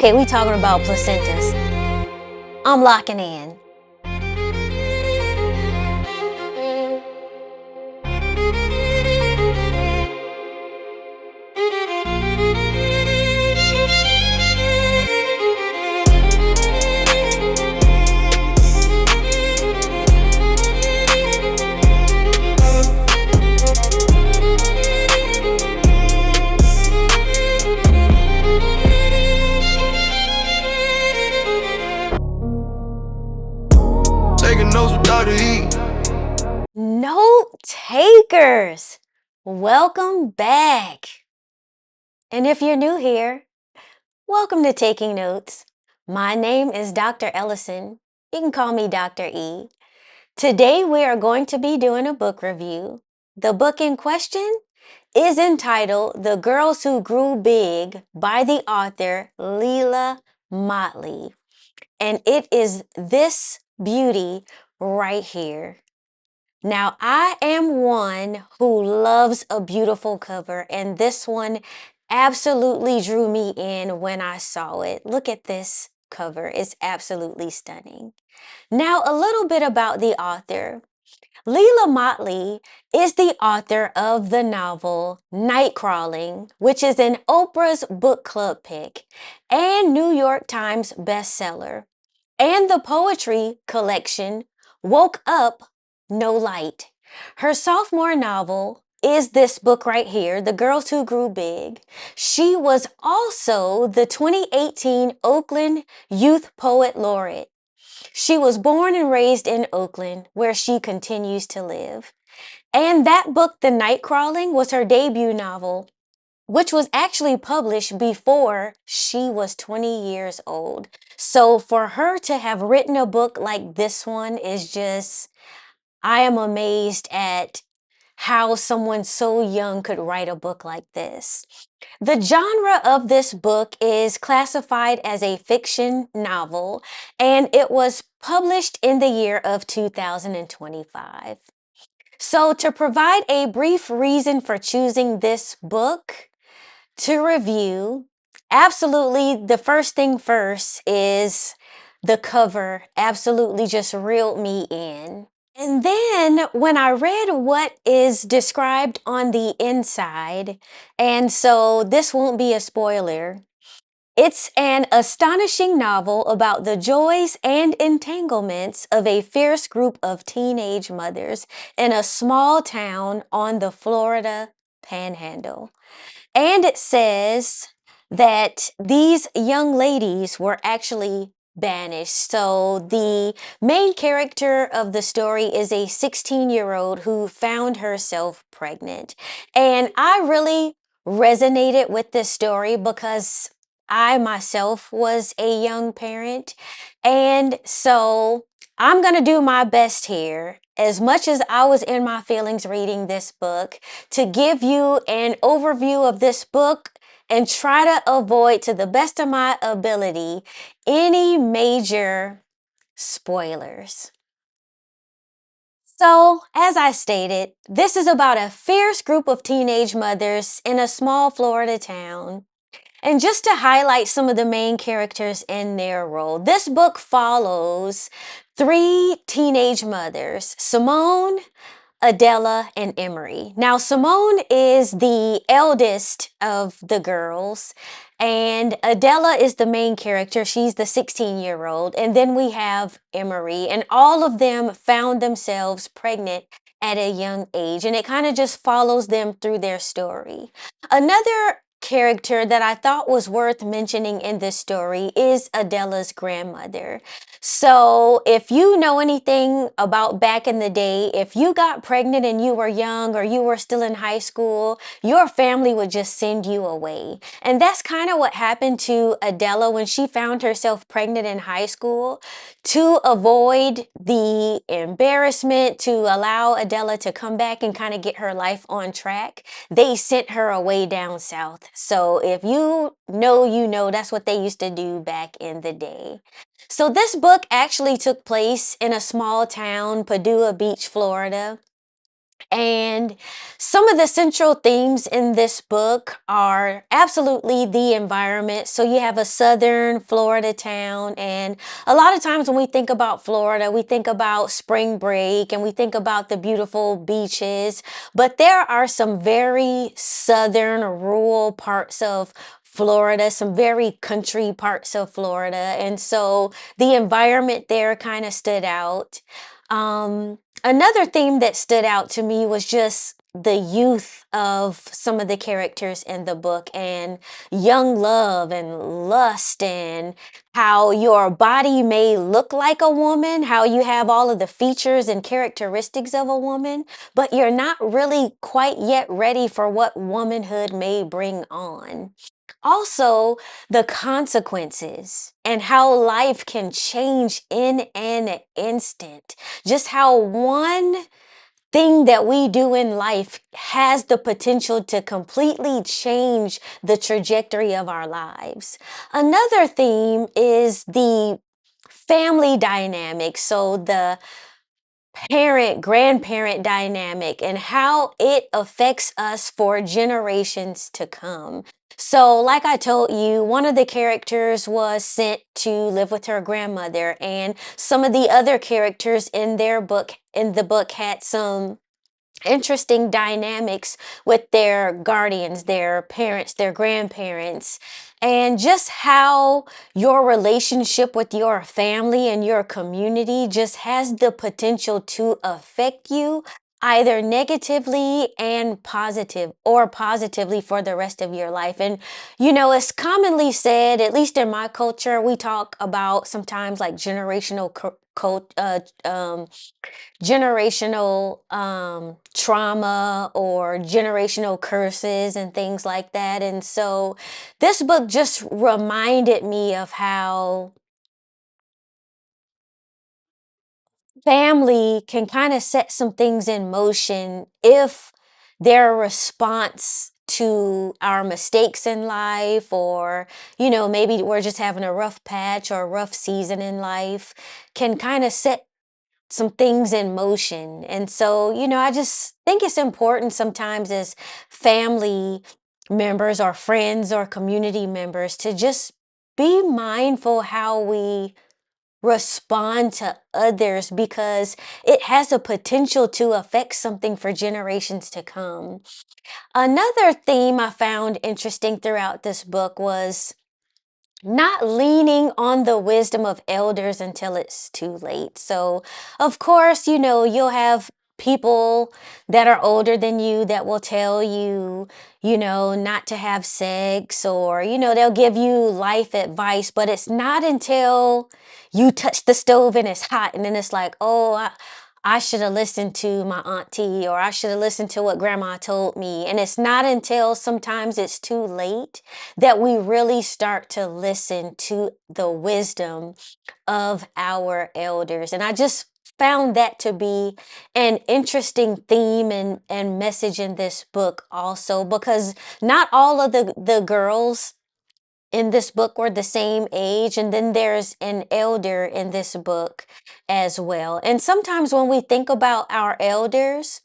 Okay, we talking about placentas. I'm locking in. Taking notes with Dr. E. Knowt Takers, welcome back. And if you're new here, welcome to Taking Notes. My name is Dr. Ellison. You can call me Dr. E. Today we are going to be doing a book review. The book in question is entitled The Girls Who Grew Big by the author Leila Mottley. And it is this beauty right here. Now, I am one who loves a beautiful cover, and this one absolutely drew me in when I saw it. Look at this cover. It's absolutely stunning. Now, a little bit about the author. Leila Mottley is the author of the novel Night Crawling, which is an Oprah's book club pick and New York Times bestseller, and the poetry collection Woke Up, No Light. Her sophomore novel is this book right here, The Girls Who Grew Big. She was also the 2018 Oakland Youth Poet Laureate. She was born and raised in Oakland, where she continues to live. And that book, The Night Crawling, was her debut novel, which was actually published before she was 20 years old. So for her to have written a book like this one is just, I am amazed at how someone so young could write a book like this. The genre of this book is classified as a fiction novel, and it was published in the year of 2025. So, to provide a brief reason for choosing this book to review, absolutely the first thing first is the cover absolutely just reeled me in. And then when I read what is described on the inside, and so this won't be a spoiler, it's an astonishing novel about the joys and entanglements of a fierce group of teenage mothers in a small town on the Florida Panhandle. And it says that these young ladies were actually banished. So the main character of the story is a 16-year-old who found herself pregnant. And I really resonated with this story because I myself was a young parent. And so I'm going to do my best here, as much as I was in my feelings reading this book, to give you an overview of this book and try to avoid, to the best of my ability, any major spoilers. So, as I stated, this is about a fierce group of teenage mothers in a small Florida town. And just to highlight some of the main characters in their role, this book follows three teenage mothers, Simone, Adela, and Emery. Now, Simone is the eldest of the girls, and Adela is the main character. She's the 16-year-old. And then we have Emery, and all of them found themselves pregnant at a young age, and it kind of just follows them through their story. Another character that I thought was worth mentioning in this story is Adela's grandmother. So if you know anything about back in the day, if you got pregnant and you were young or you were still in high school, your family would just send you away. And that's kind of what happened to Adela when she found herself pregnant in high school. To avoid the embarrassment, to allow Adela to come back and kind of get her life on track, they sent her away down south. So if you know, that's what they used to do back in the day. So this book actually took place in a small town, Padua Beach, Florida. And some of the central themes in this book are absolutely the environment. So you have a southern Florida town, and a lot of times when we think about Florida, we think about spring break and we think about the beautiful beaches, but there are some very southern rural parts of Florida, some very country parts of Florida. And so the environment there kind of stood out. Another theme that stood out to me was just the youth of some of the characters in the book, and young love and lust, and how your body may look like a woman, how you have all of the features and characteristics of a woman, but you're not really quite yet ready for what womanhood may bring on. Also, the consequences and how life can change in an instant. Just how one thing that we do in life has the potential to completely change the trajectory of our lives. Another theme is the family dynamic. So the parent grandparent dynamic and how it affects us for generations to come. So, like I told you, one of the characters was sent to live with her grandmother, and some of the other characters in the book had some interesting dynamics with their guardians, their parents, their grandparents, and just how your relationship with your family and your community just has the potential to affect you either negatively and positively for the rest of your life. And it's commonly said, at least in my culture, we talk about sometimes like generational trauma or generational curses and things like that. And so this book just reminded me of how family can kind of set some things in motion if their response to our mistakes in life, or maybe we're just having a rough patch or a rough season in life, can kind of set some things in motion. And so, I just think it's important sometimes as family members or friends or community members to just be mindful how we respond to others, because it has a potential to affect something for generations to come. Another theme I found interesting throughout this book was not leaning on the wisdom of elders until it's too late. So, of course, you'll have people that are older than you that will tell you, not to have sex, or, they'll give you life advice, but it's not until you touch the stove and it's hot, and then it's like, oh, I should have listened to my auntie, or I should have listened to what grandma told me. And it's not until sometimes it's too late that we really start to listen to the wisdom of our elders. And I just found that to be an interesting theme and message in this book also, because not all of the girls in this book were the same age, and then there's an elder in this book as well. And sometimes when we think about our elders,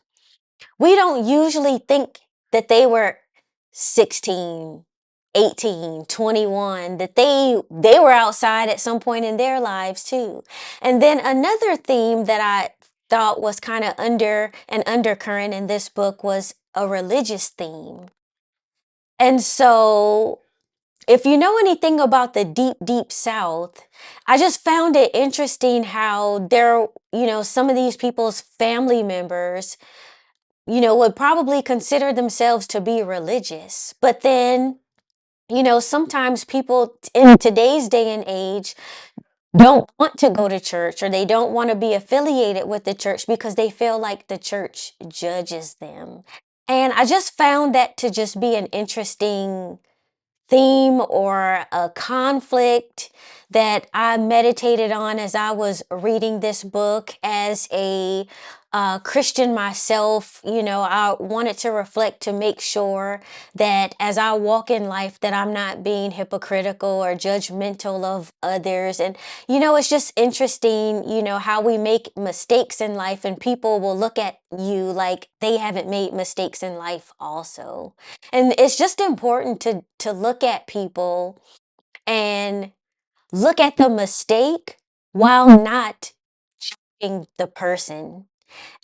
we don't usually think that they were 16, 18, 21, that they were outside at some point in their lives too. And then another theme that I thought was kind of under an undercurrent in this book was a religious theme. And so if you know anything about the deep, deep South, I just found it interesting how some of these people's family members, would probably consider themselves to be religious. But then, sometimes people in today's day and age don't want to go to church, or they don't want to be affiliated with the church because they feel like the church judges them. And I just found that to just be an interesting theme or a conflict that I meditated on as I was reading this book as a Christian myself. I wanted to reflect to make sure that as I walk in life that I'm not being hypocritical or judgmental of others. And it's just interesting, how we make mistakes in life and people will look at you like they haven't made mistakes in life also. And it's just important to look at people and look at the mistake while not judging the person.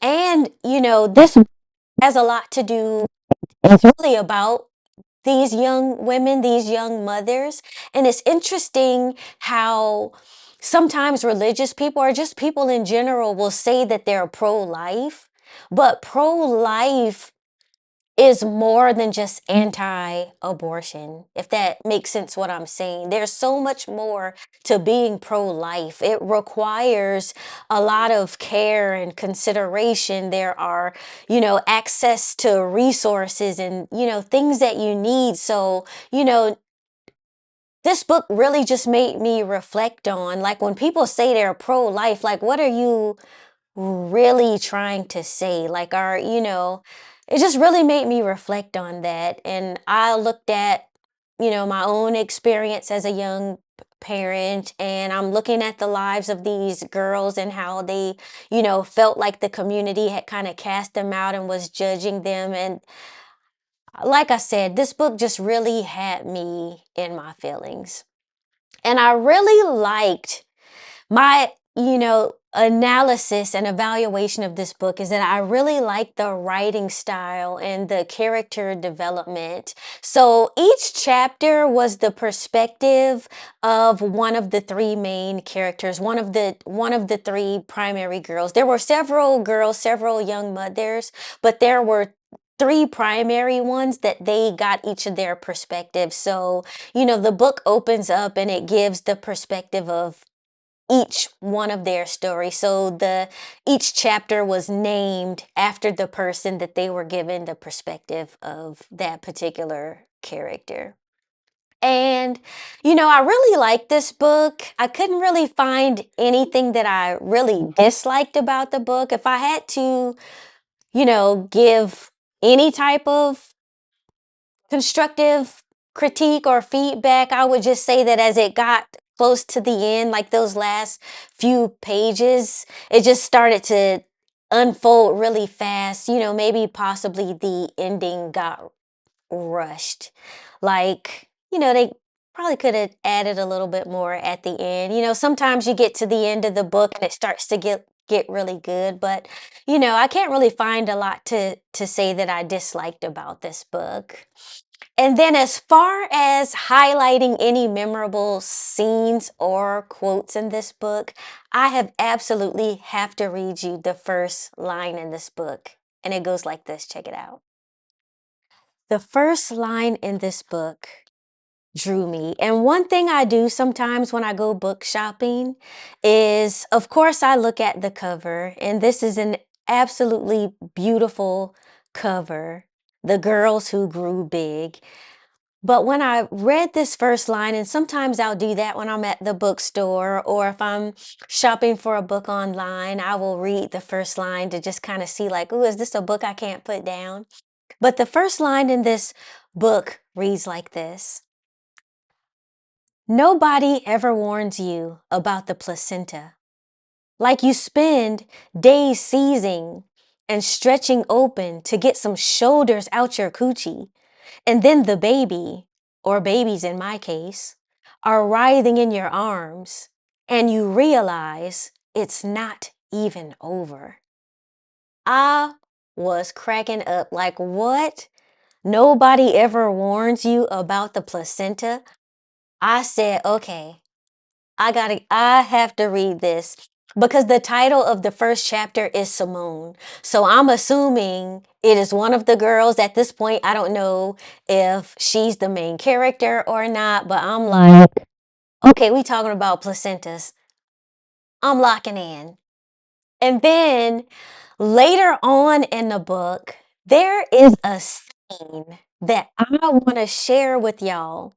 And this has a lot to do, it's really about these young women, these young mothers. And it's interesting how sometimes religious people or just people in general will say that they're pro-life, but pro-life is more than just anti-abortion, if that makes sense what I'm saying. There's so much more to being pro-life. It requires a lot of care and consideration. There are, access to resources and, things that you need. So, this book really just made me reflect on, like, when people say they're pro-life, like, what are you really trying to say? Like, it just really made me reflect on that. And I looked at, my own experience as a young parent, and I'm looking at the lives of these girls and how they, felt like the community had kind of cast them out and was judging them. And like I said, this book just really had me in my feelings. And I really liked my, analysis and evaluation of this book is that I really like the writing style and the character development. So each chapter was the perspective of one of the three main characters, one of the three primary girls. There were several girls, several young mothers, but there were three primary ones that they got each of their perspectives. So, the book opens up and it gives the perspective of each one of their stories. So each chapter was named after the person that they were given the perspective of that particular character. And I really like this book. I couldn't really find anything that I really disliked about the book. If I had to, give any type of constructive critique or feedback, I would just say that as it got close to the end, like those last few pages, it just started to unfold really fast. Maybe possibly the ending got rushed. Like, they probably could have added a little bit more at the end. Sometimes you get to the end of the book and it starts to get really good, but I can't really find a lot to say that I disliked about this book. And then as far as highlighting any memorable scenes or quotes in this book, I absolutely have to read you the first line in this book. And it goes like this. Check it out. The first line in this book drew me. And one thing I do sometimes when I go book shopping is, of course, I look at the cover, and this is an absolutely beautiful cover. The Girls Who Grew Big. But when I read this first line, and sometimes I'll do that when I'm at the bookstore or if I'm shopping for a book online, I will read the first line to just kind of see like, oh, is this a book I can't put down? But the first line in this book reads like this. Nobody ever warns you about the placenta. Like you spend days seizing and stretching open to get some shoulders out your coochie. And then the baby, or babies in my case, are writhing in your arms and you realize it's not even over. I was cracking up like, what? Nobody ever warns you about the placenta? I said, okay, I have to read this because the title of the first chapter is Simone. So I'm assuming it is one of the girls at this point. I don't know if she's the main character or not, but I'm like, okay, we talking about placentas. I'm locking in. And then later on in the book, there is a scene that I want to share with y'all.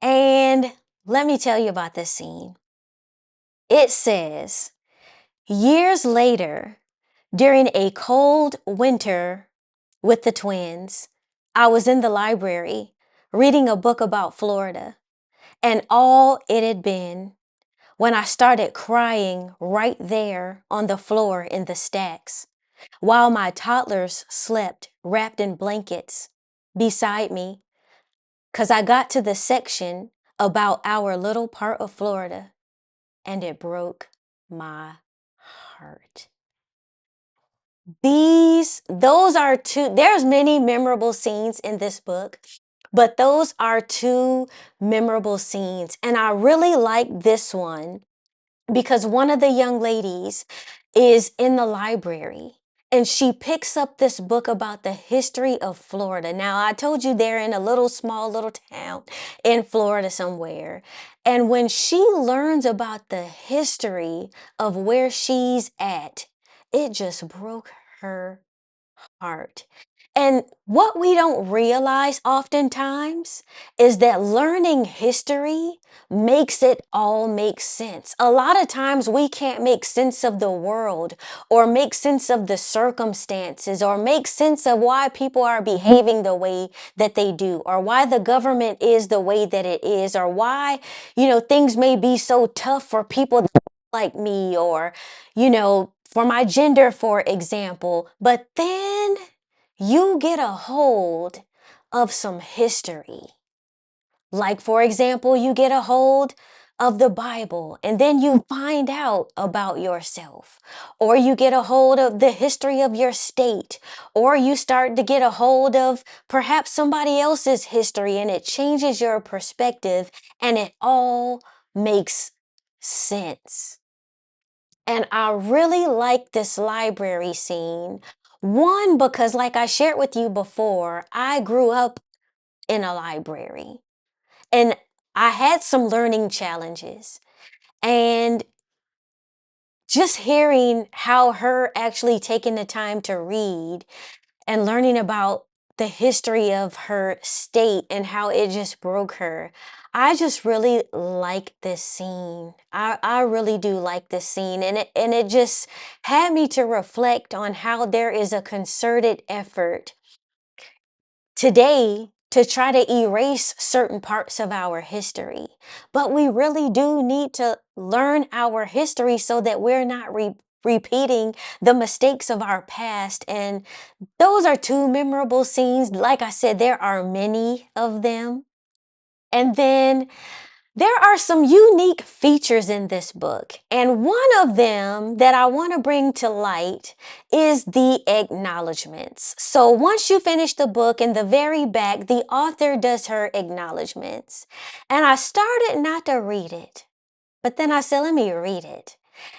And let me tell you about this scene. It says, years later, during a cold winter with the twins, I was in the library reading a book about Florida, and all it had been when I started crying right there on the floor in the stacks, while my toddlers slept wrapped in blankets beside me, 'cause I got to the section about our little part of Florida, and it broke my heart. Those are two, there's many memorable scenes in this book, but those are two memorable scenes. And I really like this one because one of the young ladies is in the library and she picks up this book about the history of Florida. Now, I told you they're in a small little town in Florida somewhere. And when she learns about the history of where she's at, it just broke her heart. And what we don't realize oftentimes is that learning history makes it all make sense. A lot of times we can't make sense of the world or make sense of the circumstances or make sense of why people are behaving the way that they do or why the government is the way that it is or why, things may be so tough for people like me or, for my gender, for example. But then you get a hold of some history. Like, for example, you get a hold of the Bible and then you find out about yourself, or you get a hold of the history of your state, or you start to get a hold of perhaps somebody else's history and it changes your perspective and it all makes sense. And I really like this library scene. One, because like I shared with you before, I grew up in a library and I had some learning challenges. And just hearing how her actually taking the time to read and learning about the history of her state and how it just broke her. I just really like this scene. I really do like this scene. And it just had me to reflect on how there is a concerted effort today to try to erase certain parts of our history. But we really do need to learn our history so that we're not repeating the mistakes of our past. And those are two memorable scenes. Like I said, there are many of them. And then there are some unique features in this book. And one of them that I want to bring to light is the acknowledgments. So once you finish the book, in the very back, the author does her acknowledgments. And I started not to read it, but then I said, let me read it.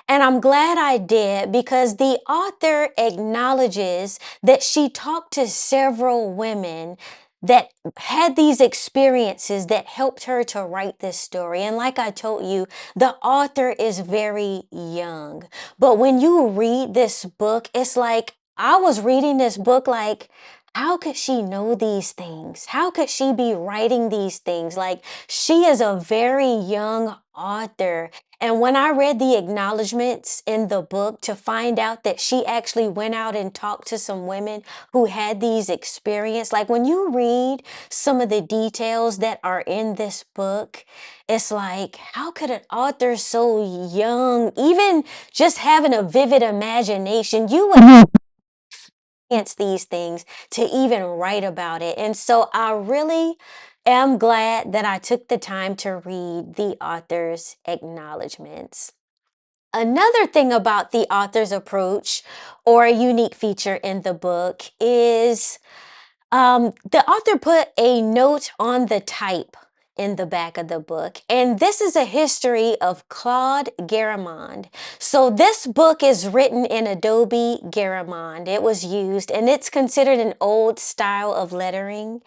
And I'm glad I did because the author acknowledges that she talked to several women that had these experiences that helped her to write this story. And like I told you, the author is very young. But when you read this book, it's like I was reading this book like, how could she know these things? How could she be writing these things? Like, she is a very young author. And when I read the acknowledgments in the book to find out that she actually went out and talked to some women who had these experiences, like when you read some of the details that are in this book, it's like, how could an author so young, even just having a vivid imagination, you would experience these things to even write about it. And so I really am glad that I took the time to read the author's acknowledgments. Another thing about the author's approach or a unique feature in the book is the author put a note on the type in the back of the book. And this is a history of Claude Garamond. So this book is written in Adobe Garamond. It was used and it's considered an old style of lettering.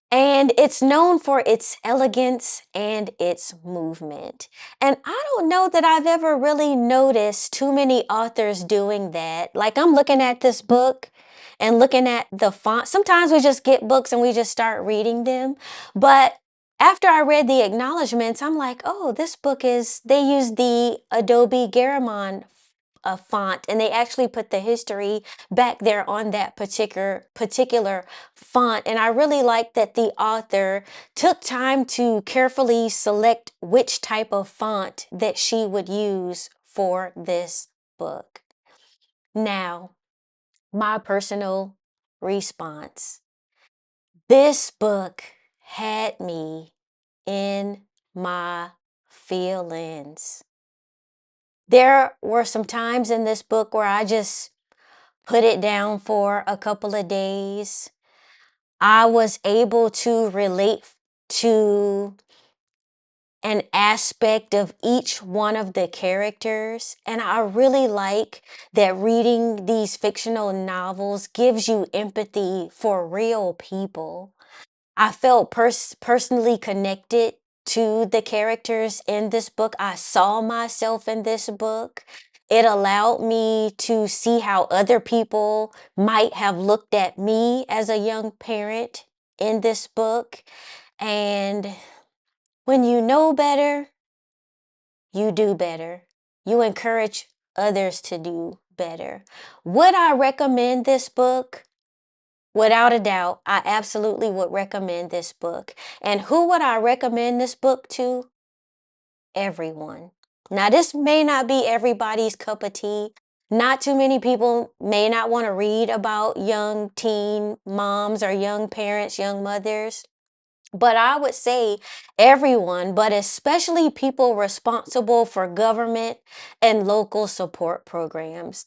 And it's known for its elegance and its movement. And I don't know that I've ever really noticed too many authors doing that. Like I'm looking at this book and looking at the font. Sometimes we just get books and we just start reading them. But after I read the acknowledgments, I'm like, oh, this book is, they use the Adobe Garamond font, and they actually put the history back there on that particular font. And I really like that the author took time to carefully select which type of font that she would use for this book. Now, my personal response. This book had me in my feelings. There were some times in this book where I just put it down for a couple of days. I was able to relate to an aspect of each one of the characters, and I really like that reading these fictional novels gives you empathy for real people. I felt personally connected to the characters in this book. I saw myself in this book. It allowed me to see how other people might have looked at me as a young parent in this book. And when you know better, you do better. You encourage others to do better. Would I recommend this book? Without a doubt, I absolutely would recommend this book. And who would I recommend this book to? Everyone. Now, this may not be everybody's cup of tea. Not too many people may not want to read about young teen moms or young parents, young mothers. But I would say everyone, but especially people responsible for government and local support programs.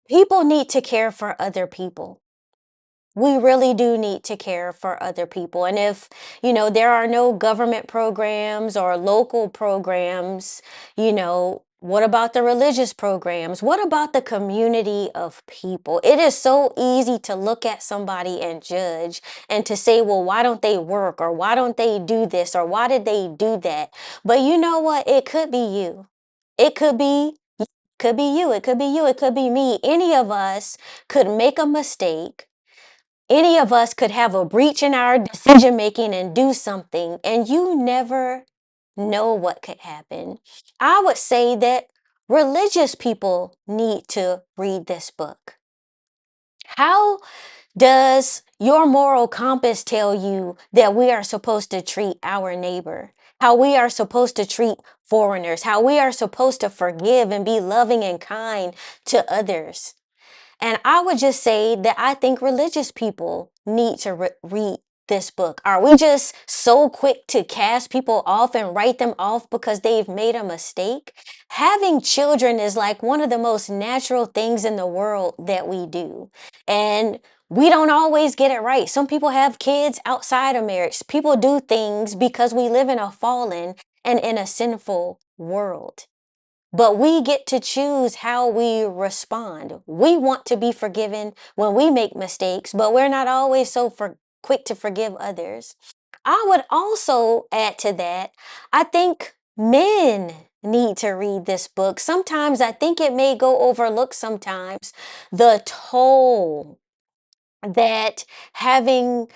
People need to care for other people. We really do need to care for other people. And if, there are no government programs or local programs, what about the religious programs? What about the community of people? It is so easy to look at somebody and judge and to say, well, why don't they work? Or why don't they do this? Or why did they do that? But you know what? It could be you. It could be you. It could be you. It could be me. Any of us could make a mistake. Any of us could have a breach in our decision making and do something, and you never know what could happen. I would say that religious people need to read this book. How does your moral compass tell you that we are supposed to treat our neighbor? How we are supposed to treat foreigners? How we are supposed to forgive and be loving and kind to others? And I would just say that I think religious people need to read this book. Are we just so quick to cast people off and write them off because they've made a mistake? Having children is like one of the most natural things in the world that we do. And we don't always get it right. Some people have kids outside of marriage. People do things because we live in a fallen and in a sinful world. But we get to choose how we respond. We want to be forgiven when we make mistakes, but we're not always so quick to forgive others. I would also add to that, I think men need to read this book. Sometimes I think it may go overlooked sometimes, the toll that having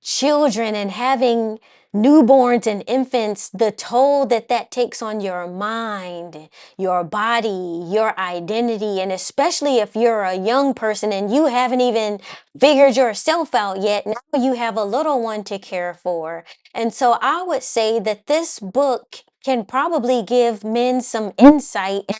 children and having newborns and infants, the toll that that takes on your mind, your body, your identity, and especially if you're a young person and you haven't even figured yourself out yet, now you have a little one to care for. And so I would say that this book can probably give men some insight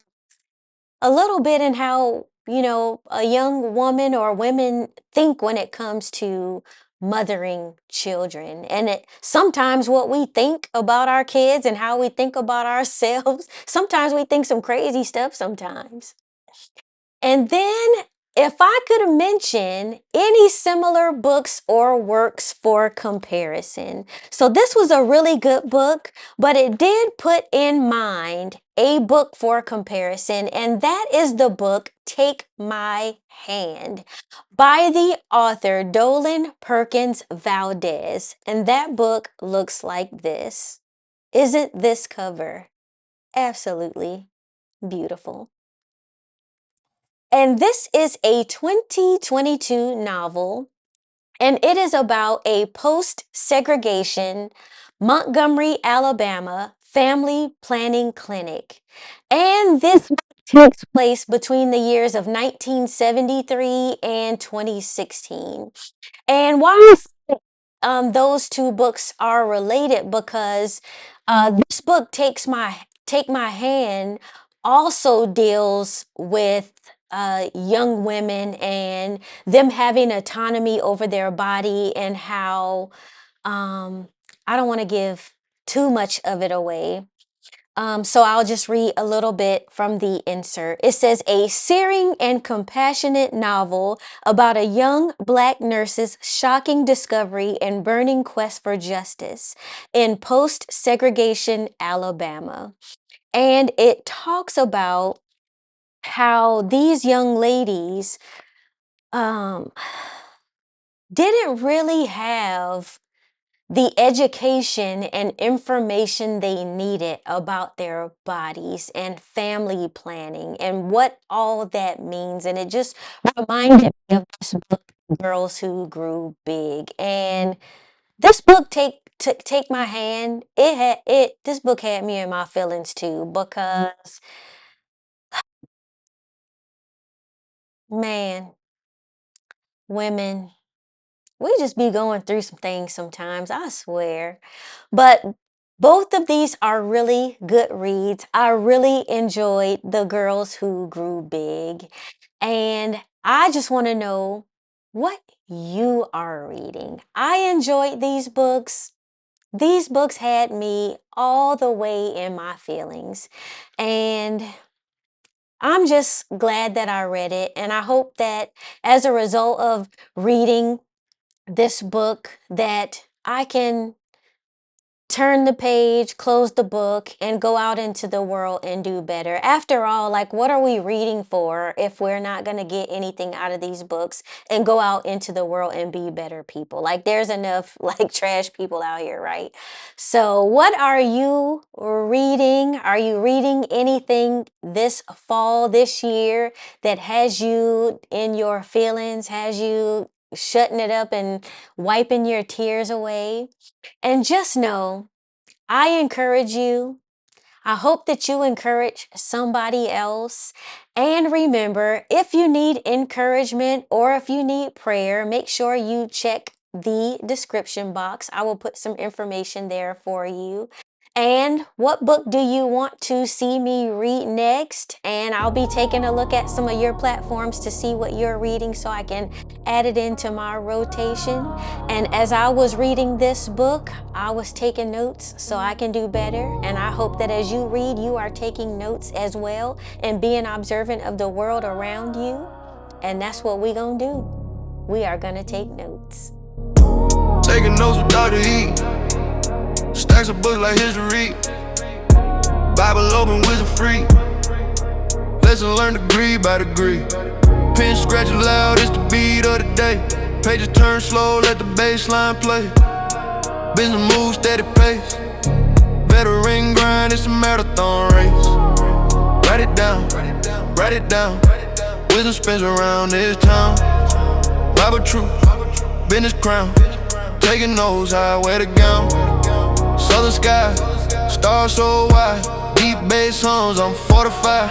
a little bit in how, a young woman or women think when it comes to mothering children. And sometimes what we think about our kids and how we think about ourselves, sometimes we think some crazy stuff sometimes. And then, if I could mention any similar books or works for comparison. So, this was a really good book, but it did put in mind a book for comparison, and that is the book Take My Hand by the author Dolan Perkins Valdez. And that book looks like this. Isn't this cover absolutely beautiful? And this is a 2022 novel, And it is about a post-segregation Montgomery, Alabama family planning clinic. And this takes place between the years of 1973 and 2016. And why those two books are related, because this book, Take My Hand, also deals with young women and them having autonomy over their body, and how I don't want to give too much of it away. So I'll just read a little bit from the insert. It says, a searing and compassionate novel about a young Black nurse's shocking discovery and burning quest for justice in post-segregation Alabama. And it talks about how these young ladies um, didn't really have the education and information they needed about their bodies and family planning and what all that means. And it just reminded me of this book, Girls Who Grew Big. And this book, Take My Hand, this book had me in my feelings too, because man, women, we just be going through some things sometimes, I swear. But both of these are really good reads. I really enjoyed The Girls Who Grew Big. And I just want to know what you are reading. I enjoyed these books. These books had me all the way in my feelings. And I'm just glad that I read it. And I hope that as a result of reading this book, that I can turn the page, close the book, and go out into the world and do better. After all, like, what are we reading for if we're not going to get anything out of these books and go out into the world and be better people? Like, there's enough like trash people out here, right? So what are you reading? Are you reading anything this fall, this year, that has you in your feelings, has you shutting it up and wiping your tears away? And just know, I encourage you. I hope that you encourage somebody else. And remember, if you need encouragement or if you need prayer, make sure you check the description box. I will put some information there for you. And what book do you want to see me read next? And I'll be taking a look at some of your platforms to see what you're reading so I can add it into my rotation. And as I was reading this book, I was taking notes so I can do better. And I hope that as you read, you are taking notes as well and being observant of the world around you. And that's what we're going to do. We are going to take notes. Taking notes without the heat. Stacks of books like history. Bible open, wisdom free. Lesson learned degree by degree. Pen scratching loud, it's the beat of the day. Pages turn slow, let the bass line play. Business move, steady pace. Veteran grind, it's a marathon race. Write it down, write it down. Wisdom spins around this town. Bible truth, business crown. Taking notes, how I wear the gown. Southern sky, stars so wide. Deep bass songs, I'm fortified.